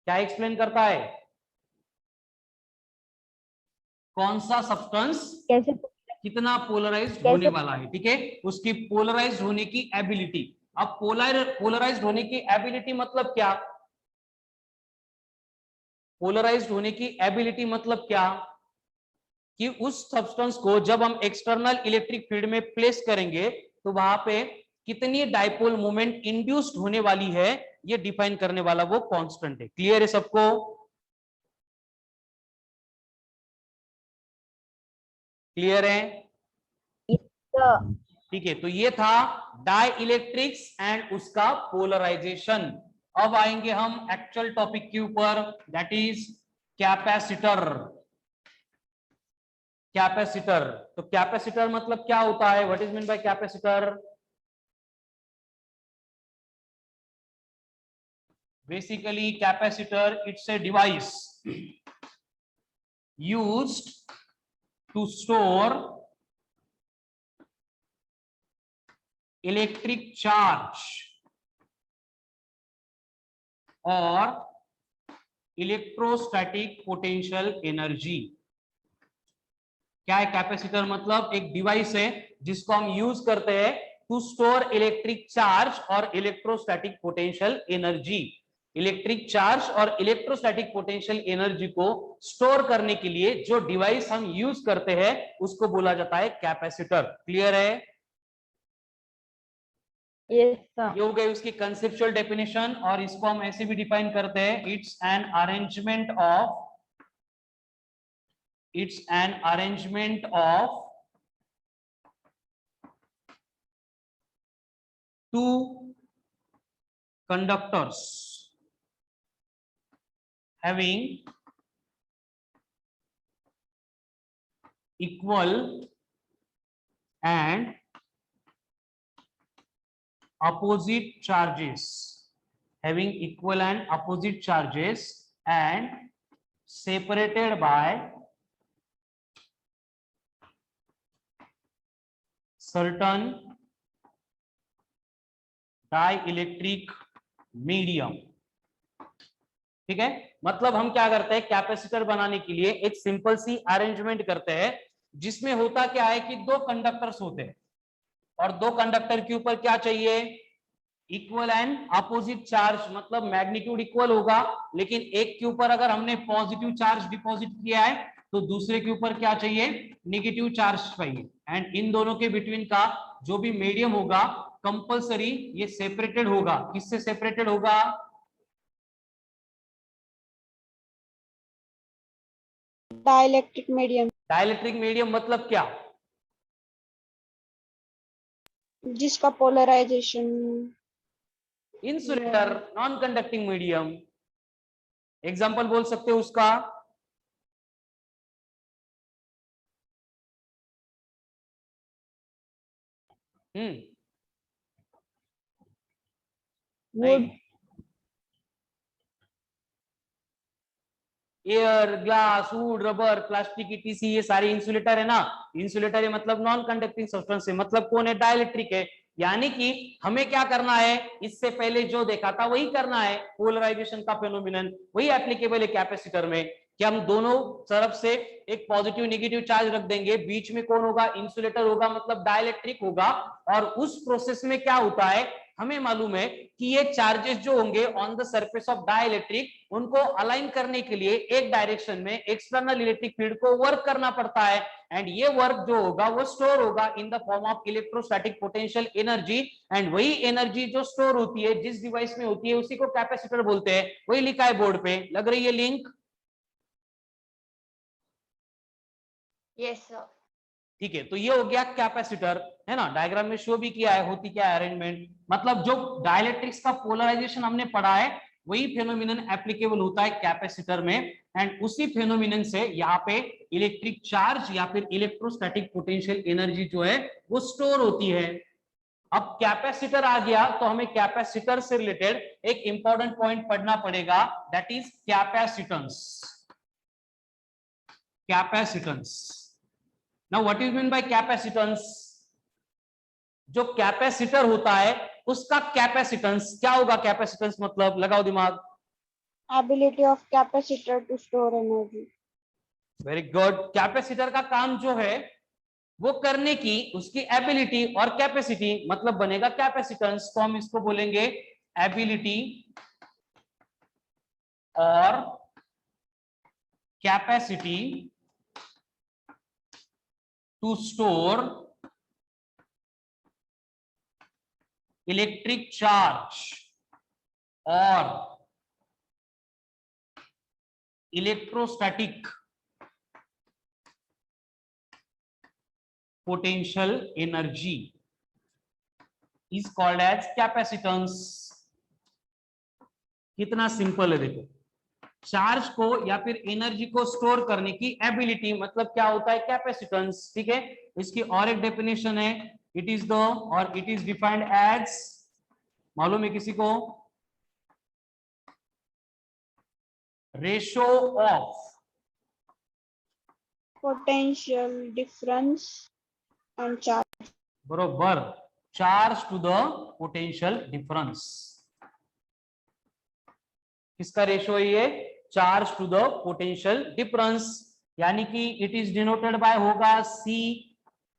क्या एक्सप्लेन करता है, कौन सा सब्सटेंस कैसे कितना पोलराइज्ड होने वाला है। ठीक है, उसकी पोलराइज्ड होने की एबिलिटी। अब पोलराइज्ड होने की एबिलिटी मतलब क्या, पोलराइज्ड होने की एबिलिटी मतलब क्या, कि उस सब्सटेंस को जब हम एक्सटर्नल इलेक्ट्रिक फील्ड में प्लेस करेंगे तो वहां पे कितनी डाइपोल मोमेंट इंड्यूस्ड होने वाली है, ये डिफाइन करने वाला वो कांस्टेंट है। क्लियर है सबको? क्लियर है? ठीक है, तो ये था डाई इलेक्ट्रिक्स एंड उसका पोलराइजेशन। अब आएंगे हम एक्चुअल टॉपिक के ऊपर, दैट इज कैपेसिटर। कैपेसिटर, तो कैपेसिटर मतलब क्या होता है, what is mean by capacitor? Basically capacitor it's a device used to store electric charge or electrostatic potential energy। क्या है कैपेसिटर? मतलब एक डिवाइस है जिसको हम यूज करते हैं टू स्टोर इलेक्ट्रिक चार्ज और electrostatic potential energy. Electric charge और इलेक्ट्रोस्टैटिक पोटेंशियल एनर्जी को स्टोर करने के लिए जो डिवाइस हम यूज करते हैं उसको बोला जाता है कैपेसिटर। क्लियर है? Yes, sir. ये हो गई उसकी कंसेप्चुअल डेफिनेशन, और इसको हम ऐसे भी डिफाइन करते हैं, it's an arrangement of two conductors having equal and opposite charges, and separated by certain dielectric medium. ठीक है, मतलब हम क्या करते हैं, कैपेसिटर बनाने के लिए एक सिंपल सी अरेंजमेंट करते हैं जिसमें होता क्या है कि दो कंडक्टर्स होते हैं, और दो कंडक्टर के ऊपर क्या चाहिए, इक्वल एंड अपोजिट चार्ज। मतलब मैग्नीट्यूड इक्वल होगा, लेकिन एक के ऊपर अगर हमने पॉजिटिव चार्ज डिपॉजिट किया है तो दूसरे के ऊपर क्या चाहिए, नेगेटिव चार्ज चाहिए। एंड इन दोनों के बिटवीन का जो भी मीडियम होगा कंपलसरी ये सेपरेटेड होगा। किससे सेपरेटेड होगा? Dielectric medium, डाइलेक्ट्रिक मीडियम मतलब क्या? जिसका polarization insulator, non conducting medium. Example बोल सकते हो उसका? wood, air, glass, wood, rubber, plastic, ETC, ये सारे इंसुलेटर है ना। इंसुलेटर है मतलब नॉन कंडक्टिंग सब्सटेंस है, मतलब कौन है, डाइलेक्ट्रिक है। यानी कि हमें क्या करना है, इससे पहले जो देखा था वही करना है, पोलराइजेशन का फेनोमेनन वही एप्लीकेबल है कैपेसिटर में, कि हम दोनों तरफ से एक पॉजिटिव नेगेटिव चार्ज रख देंगे, बीच में कौन होगा, इंसुलेटर होगा, मतलब डाइलेक्ट्रिक होगा। और उस प्रोसेस में क्या होता है, हमें मालूम है कि ये चार्जेस जो होंगे on the surface of dielectric, उनको अलाइन करने के लिए एक डायरेक्शन में एक्सटर्नल इलेक्ट्रिक फील्ड को वर्क करना पड़ता है। एंड ये वर्क जो होगा वो स्टोर होगा इन the form of electrostatic potential energy. And वही एनर्जी जो स्टोर होती है जिस डिवाइस में होती है उसी को कैपेसिटर बोलते हैं। वही लिखा है बोर्ड पे, लग रही है लिंक? yes sir, ठीक है, तो ये हो गया कैपेसिटर, है ना। डायग्राम में शो भी किया है, होती क्या है अरेंजमेंट, मतलब जो डाइलेक्ट्रिक्स का पोलराइजेशन हमने पढ़ा है वही फेनोमिनन एप्लीकेबल होता है कैपेसिटर में। एंड उसी फेनोमिनन से यहाँ पे इलेक्ट्रिक चार्ज या फिर इलेक्ट्रोस्टैटिक पोटेंशियल एनर्जी जो है वो स्टोर होती है। अब कैपेसिटर आ गया तो हमें कैपेसिटर से रिलेटेड एक इंपॉर्टेंट पॉइंट पढ़ना पड़ेगा, that is capacitance. Capacitance, now what is mean by capacitance? जो कैपेसिटर होता है उसका कैपेसिटेंस क्या होगा? कैपेसिटेंस मतलब, लगाओ दिमाग। ability of capacitor to store energy, very good. Capacitor का काम जो है वो करने की उसकी एबिलिटी और कैपेसिटी, मतलब बनेगा कैपेसिटेंस। तो हम इसको बोलेंगे एबिलिटी और capacity to store electric charge और electrostatic potential energy. Is called as capacitance. कितना सिंपल है देखो, चार्ज को या फिर एनर्जी को स्टोर करने की एबिलिटी मतलब क्या होता है, कैपेसिटेंस। ठीक है, इसकी और एक डेफिनेशन है, इट इज द और इट इज डिफाइंड एज, मालूम है किसी को, ratio of potential difference and charge. बरोबर, charge to the potential difference. किसका रेशो है ये, charge to the potential difference. यानी कि इट इज डिनोटेड बाय होगा C,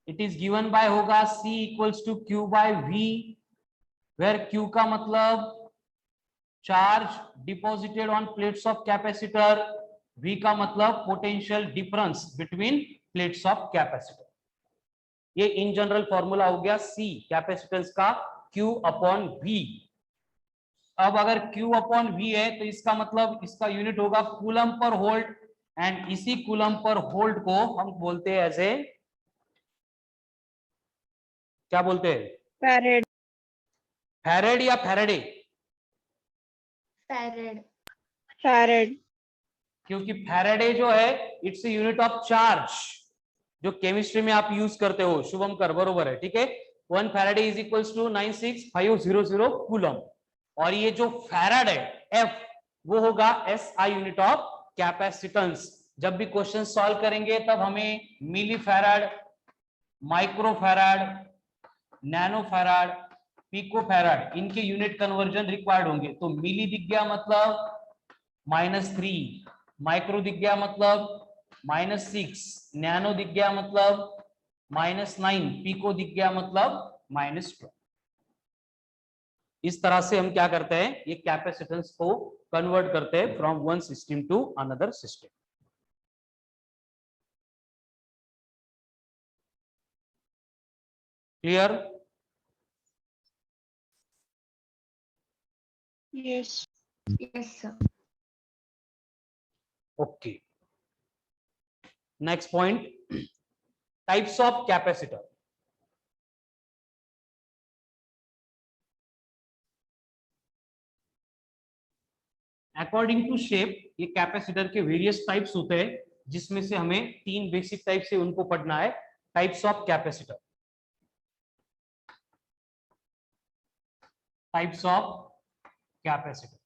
it is given by होगा C equals to Q by V, where Q का मतलब charge deposited on plates of capacitor, V का मतलब potential difference between plates of capacitor. ये in general formula हो गया सी capacitance का, Q अपॉन V। अब अगर Q अपॉन V है तो इसका मतलब इसका यूनिट होगा कूलम पर होल्ड, एंड इसी कूलम पर होल्ड को हम बोलते हैं एज ए, क्या बोलते हैं, Farad. फैरेड या फैराडे, Farad. Farad. क्योंकि फैराडे जो है इट्स यूनिट ऑफ चार्ज, जो केमिस्ट्री में आप यूज करते हो शुभम कर, बरोबर है। ठीक है, 1 faraday is equals to 96500 coulomb, और ये जो फैराड है F वो होगा SI यूनिट ऑफ कैपेसिटेंस। जब भी क्वेश्चन सॉल्व करेंगे तब हमें milli farad, micro farad, nano farad, pico farad इनके यूनिट कन्वर्जन रिक्वायर्ड होंगे। तो मिली दिख गया मतलब -3, माइक्रो दिख गया मतलब -6, नैनो दिख गया मतलब -9, पिको दिख गया मतलब -12। इस तरह से हम क्या करते हैं, ये कैपेसिटेंस को कन्वर्ट करते हैं from one system to another system. Clear? Yes. Yes, sir. Okay, next point, types of capacitor. According to shape ये कैपेसिटर के वेरियस टाइप्स होते हैं, जिसमें से हमें 3 बेसिक टाइप से उनको पढ़ना है, types of capacitor. Types of capacitor,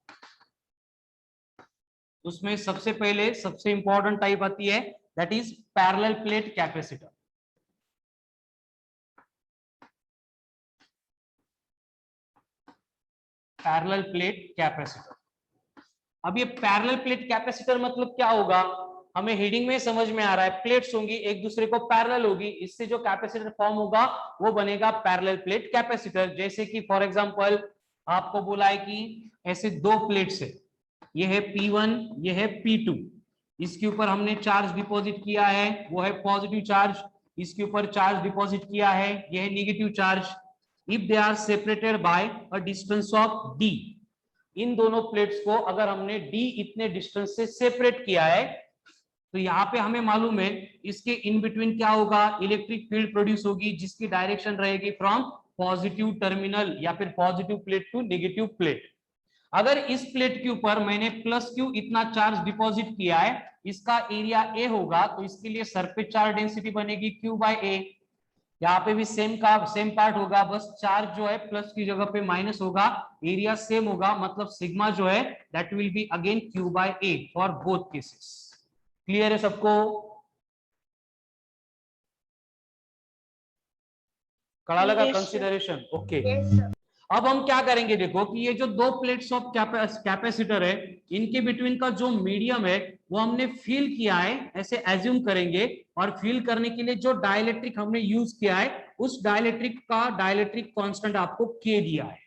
उसमें सबसे पहले सबसे इंपॉर्टेंट टाइप आती है, that is parallel plate capacitor. Parallel plate capacitor, अब ये पैरेलल प्लेट कैपेसिटर मतलब क्या होगा, हमें हेडिंग में समझ में आ रहा है, प्लेट्स होंगी एक दूसरे को पैरेलल होगी, इससे जो कैपेसिटर फॉर्म होगा वो बनेगा पैरेलल प्लेट कैपेसिटर। जैसे कि फॉर एग्जांपल आपको बोला है कि ऐसे 2 प्लेट्स है, ये है P1, ये है P2, इसके ऊपर हमने चार्ज डिपॉजिट किया है, वो है पॉजिटिव चार्ज, इसके ऊपर चार्ज डिपॉजिट किया है, ये है negative charge. If they are separated by a distance of D, इन दोनों प्लेट्स को अगर हमने D इतने डिस्टेंस से सेपरेट किया है, तो यहाँ पे हमें मालूम है इसके इन बिटवीन क्या होगा, इलेक्ट्रिक फील्ड प्रोड्यूस होगी, जिसकी डायरेक्शन रहेगी फ्रॉम पॉजिटिव टर्मिनल या फिर positive plate to negative plate. अगर इस प्लेट के ऊपर मैंने +Q इतना चार्ज डिपॉजिट किया है, इसका एरिया A होगा, तो इसके लिए सरफेस चार्ज डेंसिटी बनेगी Q/A। यहाँ पे भी सेम पार्ट होगा, बस चार्ज जो है प्लस की जगह पे माइनस होगा, एरिया सेम होगा, मतलब सिग्मा जो है that will be again Q/A for both cases. Clear है सबको? कड़ा लगा Yes, sir. Consideration? Okay. Yes, sir. अब हम क्या करेंगे, देखो कि ये जो 2 प्लेट्स ऑफ कैपेसिटर है, इनके बिटवीन का जो मीडियम है वो हमने फिल किया है, ऐसे एज्यूम करेंगे, और फिल करने के लिए जो डाइलेक्ट्रिक हमने यूज किया है, उस डाइलेक्ट्रिक का डाइलेक्ट्रिक कांस्टेंट आपको K दिया है।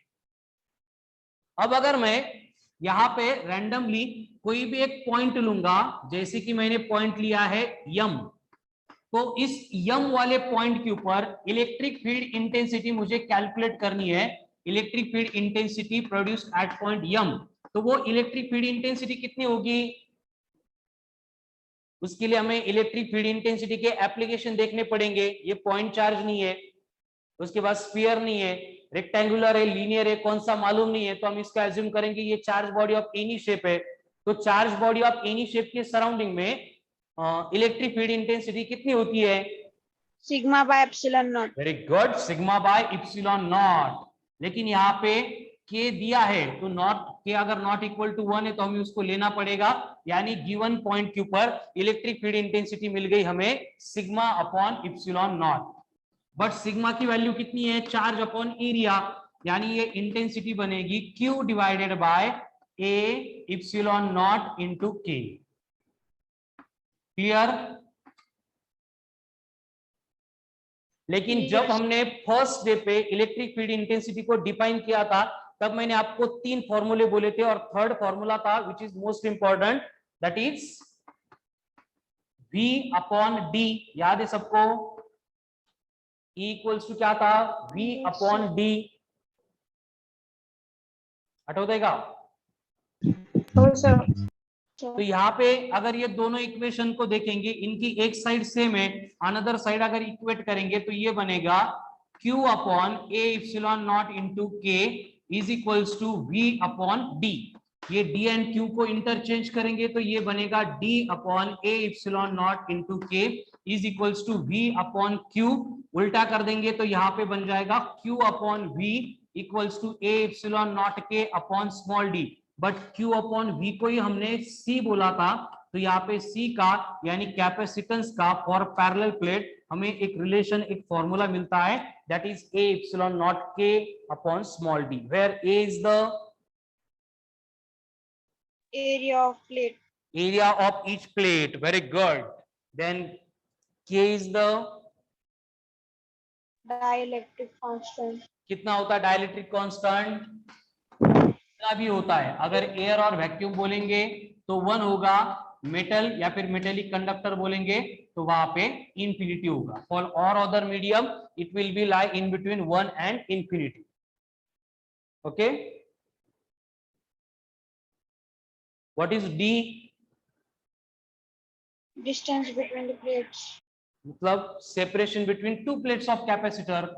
अब अगर मैं यहाँ पे रैंडमली कोई भी एक पॉइंट लूंगा, जैसे कि मैंने पॉइंट लिया है M, तो इस M वाले पॉइंट के ऊपर इलेक्ट्रिक फील्ड इंटेंसिटी मुझे कैलकुलेट करनी है, electric field intensity produced at point M। तो वो इलेक्ट्रिक फील्ड इंटेंसिटी कितनी होगी, उसके लिए हमें इलेक्ट्रिक फील्ड इंटेंसिटी के एप्लीकेशन देखने पड़ेंगे। ये पॉइंट चार्ज नहीं है, उसके बाद स्फीयर नहीं है, रेक्टेंगुलर है, लीनियर है, कौन सा मालूम नहीं है, तो हम इसका एज्यूम करेंगे ये charge body of any shape है। तो charge body of any shape के सराउंडिंग में इलेक्ट्रिक फील्ड इंटेंसिटी कितनी होती है? Sigma by epsilon not. Very good, sigma bye epsilon not. लेकिन यहाँ पे के दिया है तो नॉट के अगर नॉट इक्वल टू 1 है तो हमें उसको लेना पड़ेगा, यानी गिवन पॉइंट के ऊपर इलेक्ट्रिक फील्ड इंटेंसिटी मिल गई हमें sigma upon epsilon not. But sigma की वैल्यू कितनी है? चार्ज अपॉन एरिया, यानी ये इंटेंसिटी बनेगी Q divided by A epsilon naught into के। क्लियर? लेकिन जब Yes. हमने फर्स्ट डे पे इलेक्ट्रिक फील्ड इंटेंसिटी को डिफाइन किया था तब मैंने आपको 3 फॉर्मूले बोले थे, और थर्ड फॉर्मूला था which is most important, that is V upon D. याद है सबको? E इक्वल्स टू क्या था? V upon D. हटो देगा। Oh, sir. तो यहाँ पे अगर ये दोनों इक्वेशन को देखेंगे, इनकी एक साइड सेम है, अनदर साइड अगर इक्वेट करेंगे तो ये बनेगा Q upon A epsilon naught into K is equals to V upon D. ये D एंड Q को इंटरचेंज करेंगे तो ये बनेगा D upon A epsilon naught into K is equals to V upon Q। उल्टा कर देंगे तो यहाँ पे बन जाएगा Q upon V equals to A epsilon naught K upon small D. But Q upon V को ही हमने C बोला था, तो यहाँ पे C का यानी कैपेसिटेंस का फॉर पैरेलल प्लेट हमें एक रिलेशन, एक फॉर्मूला मिलता है, that is A epsilon naught K upon small d, where A is the Area of plate. area of each plate. Very good. Then K is the Dielectric constant. कितना होता है dielectric constant? कितना भी होता है। अगर एयर और vacuum बोलेंगे तो 1 होगा, मेटल या फिर मेटेलिक कंडक्टर बोलेंगे तो वहां पे इंफिनिटी होगा। फॉर और other medium it will be lie in between 1 and infinity. Okay, what is D? Distance between the plates. मतलब separation between two plates of capacitor.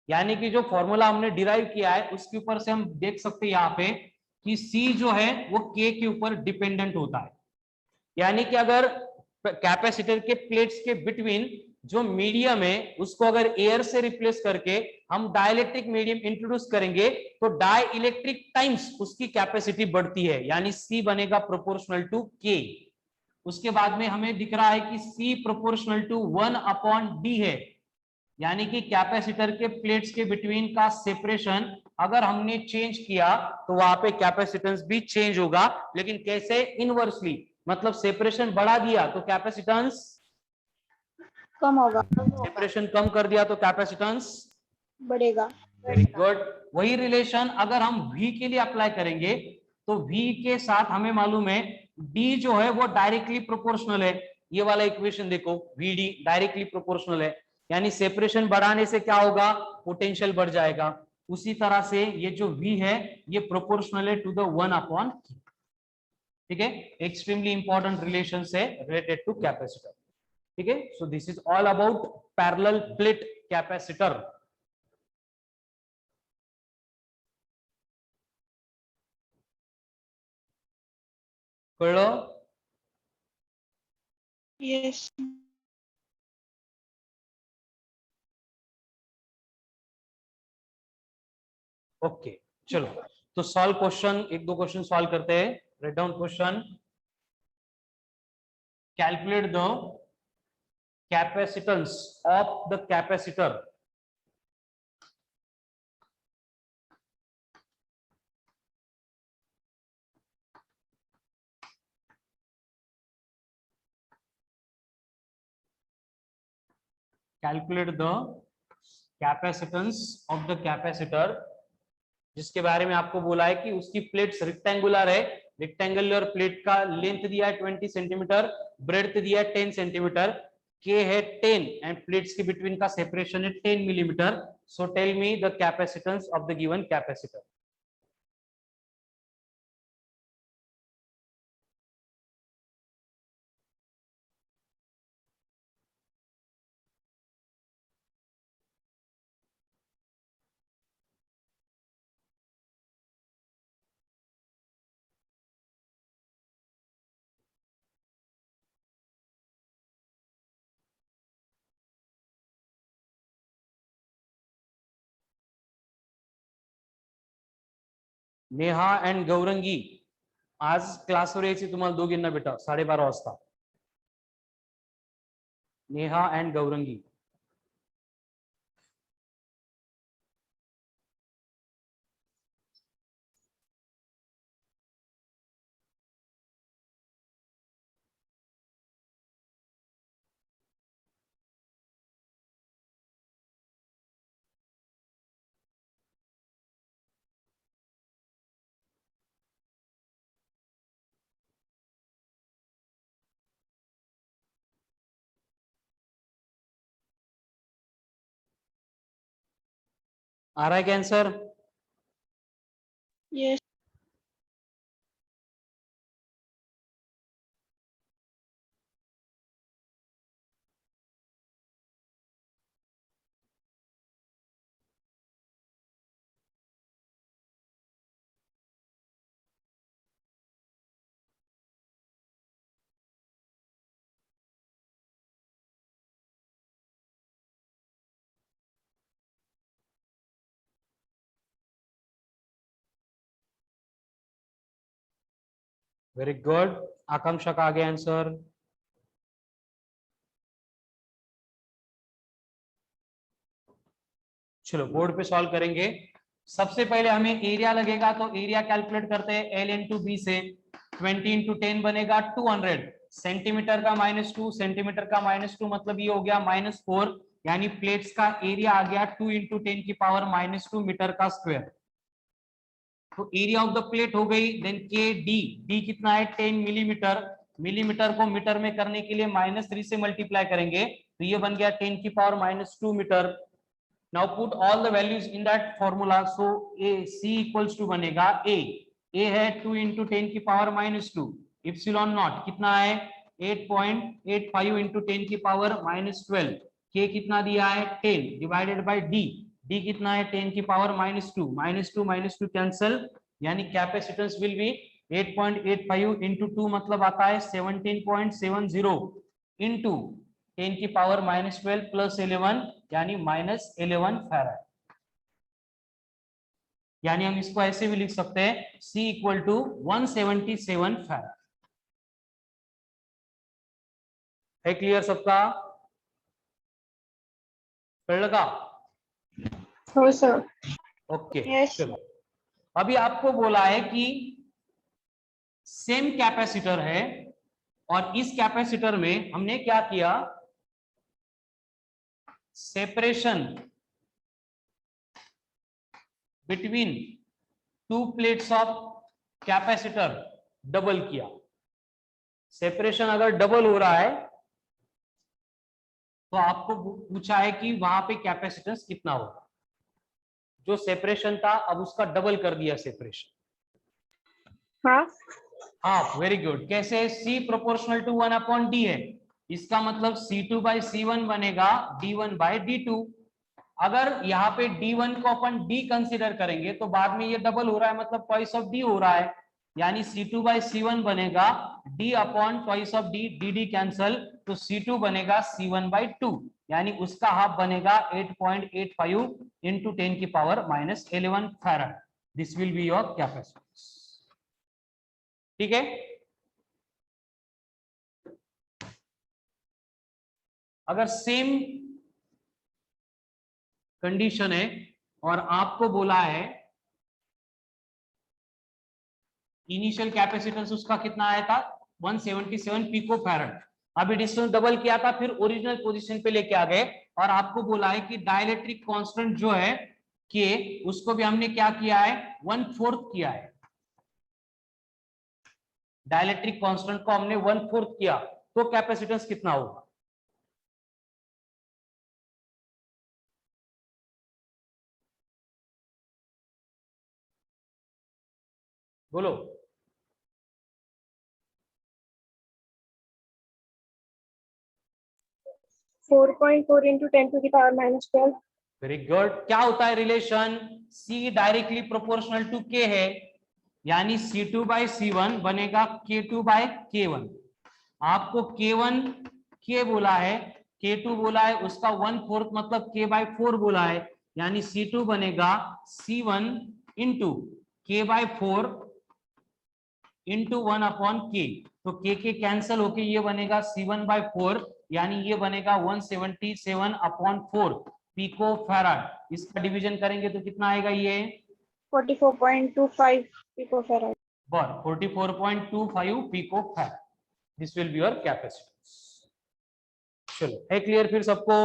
यानी कि जो फॉर्मूला हमने डिराइव किया है उसके ऊपर से हम देख सकते हैं यहाँ पे कि C जो है वो K के ऊपर डिपेंडेंट होता है। यानी कि अगर कैपेसिटर के प्लेट्स के बिटवीन जो मीडियम है उसको अगर एयर से रिप्लेस करके हम डाइलेक्ट्रिक मीडियम इंट्रोड्यूस करेंगे तो डाई इलेक्ट्रिक टाइम्स उसकी कैपेसिटी बढ़ती है, यानी C बनेगा प्रोपोर्शनल टू K। उसके बाद में हमें दिख रहा है कि C proportional to 1 upon D है, यानी कि कैपेसिटर के प्लेट्स के बिटवीन का सेपरेशन अगर हमने चेंज किया तो वहां पे कैपेसिटेंस भी चेंज होगा। लेकिन कैसे? इनवर्सली, मतलब सेपरेशन बढ़ा दिया तो कैपेसिटेंस कम होगा। सेपरेशन कम कर दिया तो कैपेसिटेंस बढ़ेगा। Very good. वही रिलेशन अगर हम V के लिए अप्लाई करेंगे तो V के साथ हमें मालूम है D जो है वो डायरेक्टली प्रोपोर्शनल है। ये वाला इक्वेशन देखो, VD डायरेक्टली प्रोपोर्शनल है, यानी सेपरेशन बढ़ाने से क्या होगा? पोटेंशियल बढ़ जाएगा। उसी तरह से ये जो V है ये प्रोपोर्शनल है टू द 1 अपॉन। ठीक है, एक्सट्रीमली इंपॉर्टेंट रिलेशन है रिलेटेड टू कैपेसिटर। ठीक है, so this is all about parallel plate capacitor. कळलं? Yes. ओके, चलो तो सॉल्व क्वेश्चन, एक दो क्वेश्चन सॉल्व करते हैं। Write down question. Calculate the capacitance of the capacitor calculate the capacitance of the capacitor, जिसके बारे में आपको बोला है कि उसकी प्लेट्स रेक्टेंगुलर है, रेक्टेंगुलर प्लेट का लेंथ दिया है 20 सेंटीमीटर, ब्रेड्थ दिया है 10 सेंटीमीटर, के है 10 एंड प्लेट्स के बिटवीन का सेपरेशन है 10 millimetre. So tell me the capacitance of the given capacitor. Neha and Gaurangi आज क्लासवर यायची तुम्हाला दोघींना बेटा 12:30 वाजता. नेहा अँड गौरंगी. आ रहा है क्या answer? Yes. Very good. Akanksha का आ गया आंसर. चलो बोर्ड पे सॉल्व करेंगे. सबसे पहले हमें एरिया लगेगा, तो एरिया कैलकुलेट करते हैं. एल इंटू बी से 20 इंटू 10 बनेगा 200. सेंटीमीटर का -2, सेंटीमीटर का -2 मतलब ये हो गया -4, यानी प्लेट्स का एरिया आ गया 2 इंटू 10 की पावर -2 मीटर का स्क्वायर. तो एरिया ऑफ द प्लेट हो गई. देन के डी कितना है 10 मिलीमीटर. मिलीमीटर को मीटर में करने के लिए -3 से मल्टीप्लाई करेंगे, तो ये बन गया 10 की power -2 metre. Now put all the values in that formula. So a c equals to बनेगा a है 2 into 10 की पावर -2. इप्सिलॉन नॉट कितना है 8.85 into 10 की पावर -12. k कितना दिया है 10 डिवाइडेड बाय d कितना है 10 की पावर -2 कैंसल, यानी कैपेसिटेंस विल बी 8.85 into 2 मतलब आता है 17.70 into 10 की पावर -12 प्लस 11 यानी -11 फैराड. यानी हम इसको ऐसे भी लिख सकते हैं C इक्वल टू 177 फैराड. है क्लियर सबका? पढ़ लगा? Oh, sir. ओके. Yes. चलो अभी आपको बोला है कि सेम कैपेसिटर है और इस कैपेसिटर में हमने क्या किया, separation between two plates of capacitor double किया. सेपरेशन अगर डबल हो रहा है तो आपको पूछा है कि वहां पे कैपेसिटेंस कितना होगा. जो सेपरेशन था अब उसका डबल कर दिया सेपरेशन. हाँ. Very good. कैसे? C प्रोपोर्शनल टू 1/d है, इसका मतलब C2/C1 बनेगा D1/D2. अगर यहाँ पे D1 को अपन D कंसीडर करेंगे तो बाद में ये डबल हो रहा है, मतलब ट्वाइस ऑफ D हो रहा है, यानी C2/C1 बनेगा D upon twice of D. dd cancel, तो C2 बनेगा C1/2, यानी उसका हाफ बनेगा 8.85 इंटू 10 की power -11 farad. This will be your capacitance. ठीक है. अगर सेम कंडीशन है और आपको बोला है इनिशियल कैपेसिटेंस उसका कितना आया था 177 पिको फैराड. अभी डिस्टेंस डबल किया था, फिर ओरिजिनल पोजीशन पे लेके आ गए और आपको बोला है कि डाइलेक्ट्रिक कांस्टेंट जो है के, उसको भी हमने क्या किया है 1/4 किया है. डाइलेक्ट्रिक कांस्टेंट को हमने 1/4 किया, तो कैपेसिटेंस कितना होगा? बोलो. 4.4 into 10 to the power -12. Very good. क्या होता है relation? C directly proportional to K है, यानी C2/C1 बनेगा K2/K1. आपको K1 K बोला है, K2 बोला है, उसका 1/4 मतलब K/4 बोला है, यानी C2 बनेगा C1 into k/4 into 1/k। तो k कैंसिल होके ये बनेगा C1/4, यानी ये बनेगा 177/4 पिको फैराड। इसका डिवीजन करेंगे तो कितना आएगा ये 44.25 picofarad. 44.25 picofarad. This will be your capacitance. चलो है क्लियर फिर सबको?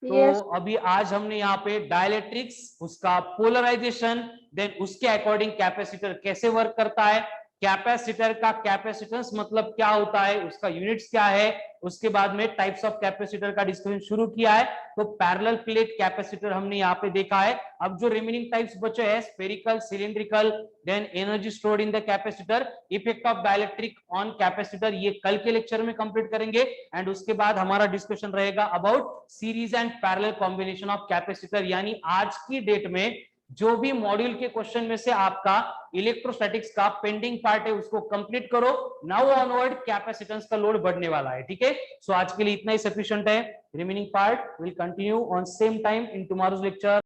तो Yes. अभी आज हमने यहाँ पे डाइलेक्ट्रिक्स, उसका पोलराइजेशन, देन उसके अकॉर्डिंग कैपेसिटर कैसे वर्क करता है, कैपेसिटर का कैपेसिटेंस मतलब क्या होता है, उसका यूनिट्स क्या है, उसके बाद में टाइप्स ऑफ कैपेसिटर का डिस्कशन शुरू किया है। तो पैरेलल प्लेट कैपेसिटर हमने यहाँ पे देखा है। अब जो रिमेनिंग टाइप्स बचे हैं, spherical, cylindrical, then energy stored in the capacitor, effect of dielectric on capacitor, ये कल के लेक्चर में कंप्लीट करेंगे। एंड उसके बाद हमारा डिस्कशन रहेगा about series and parallel combination of capacitor. यानी आज की डेट में जो भी मॉड्यूल के क्वेश्चन में से आपका इलेक्ट्रोस्टैटिक्स का पेंडिंग पार्ट है उसको कंप्लीट करो। नाउ ऑनवर्ड कैपेसिटेंस का लोड बढ़ने वाला है, ठीक है। सो आज के लिए इतना ही सफिशिएंट है। Remaining part will continue on same time in tomorrow's lecture.